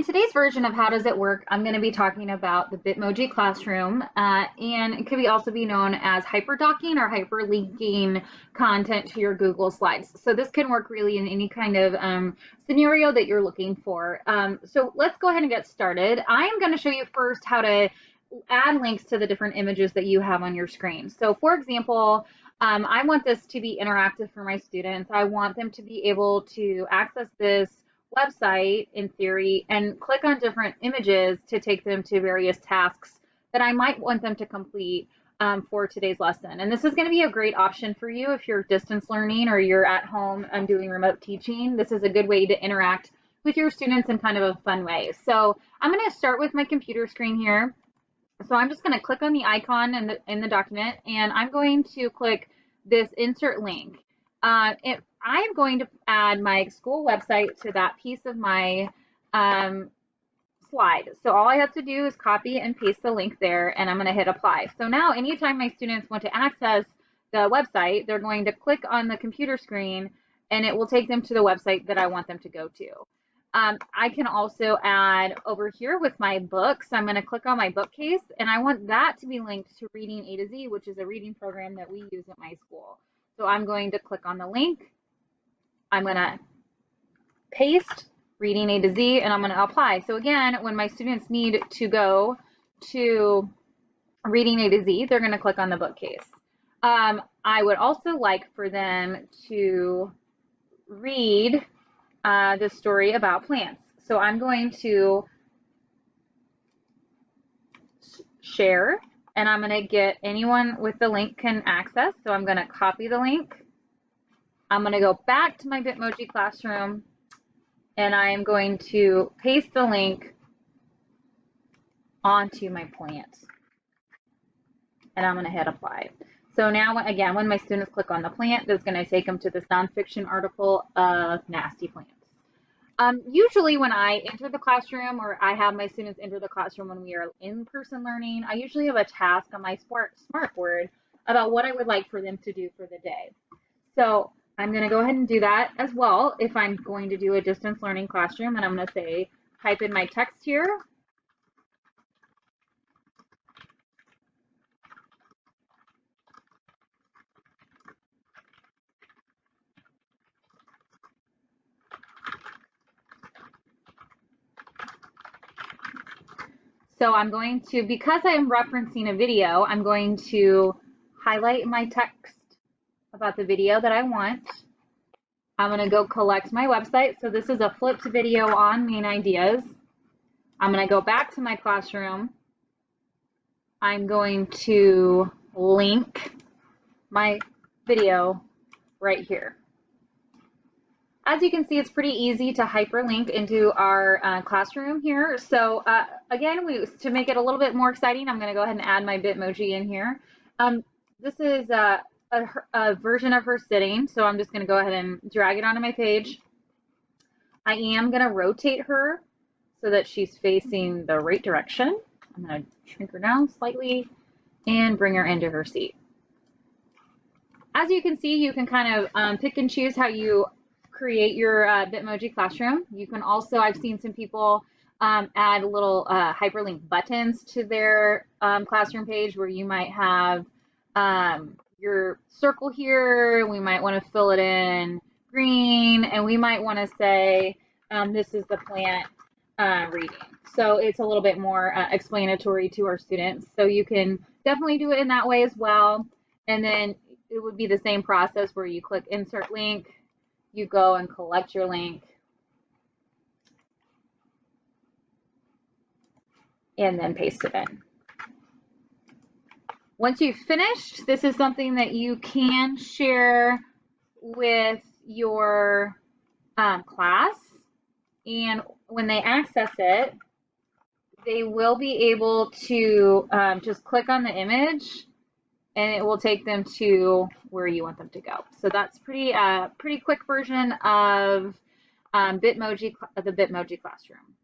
In today's version of How Does It Work, I'm going to be talking about the Bitmoji classroom, and it could also be known as hyperdocking or hyperlinking content to your Google Slides. So this can work really in any kind of scenario that you're looking for. So let's go ahead and get started. I'm going to show you first how to add links to the different images that you have on your screen. So for example, I want this to be interactive for my students. I want them to be able to access this website in theory and click on different images to take them to various tasks that I might want them to complete for today's lesson. And this is going to be a great option for you if you're distance learning or you're at home doing remote teaching. This is a good way to interact with your students in kind of a fun way. So I'm going to start with my computer screen here. So I'm just going to click on the icon in the document, and I'm going to click this insert link. I'm going to add my school website to that piece of my slide. So all I have to do is copy and paste the link there, and I'm going to hit apply. So now anytime my students want to access the website, they're going to click on the computer screen, and it will take them to the website that I want them to go to. I can also add over here with my books. I'm going to click on my bookcase, and I want that to be linked to Reading A to Z, which is a reading program that we use at my school. So I'm going to click on the link. I'm going to paste Reading A to Z, and I'm going to apply. So again, when my students need to go to Reading A to Z, they're going to click on the bookcase. I would also like for them to read this story about plants. So I'm going to share, and I'm going to get anyone with the link can access. So I'm going to copy the link. I'm going to go back to my Bitmoji classroom, and I am going to paste the link onto my plant. And I'm going to hit apply. So now, again, when my students click on the plant, that's going to take them to this nonfiction article of nasty plants. Usually when I enter the classroom, or I have my students enter the classroom when we are in-person learning, I usually have a task on my smartboard about what I would like for them to do for the day. So I'm going to go ahead and do that as well if I'm going to do a distance learning classroom, and I'm going to say, type in my text here. So I'm going to, because I am referencing a video, I'm going to highlight my text about the video that I want. I'm going to go collect my website. So this is a flipped video on main ideas. I'm going to go back to my classroom. I'm going to link my video right here. As you can see, it's pretty easy to hyperlink into our classroom here. So again, to make it a little bit more exciting, I'm going to go ahead and add my Bitmoji in here. This is a version of her sitting, so I'm just going to go ahead and drag it onto my page. I am going to rotate her so that she's facing the right direction. I'm going to shrink her down slightly and bring her into her seat. As you can see, you can kind of pick and choose how you create your Bitmoji classroom. You can also, I've seen some people add little hyperlink buttons to their classroom page where you might have your circle here. We might want to fill it in green, and we might want to say this is the plant reading. So it's a little bit more explanatory to our students. So you can definitely do it in that way as well. And then it would be the same process where you click insert link, you go and collect your link, and then paste it in. Once you've finished, this is something that you can share with your class, and when they access it, they will be able to just click on the image, and it will take them to where you want them to go. So that's pretty quick version of the Bitmoji classroom.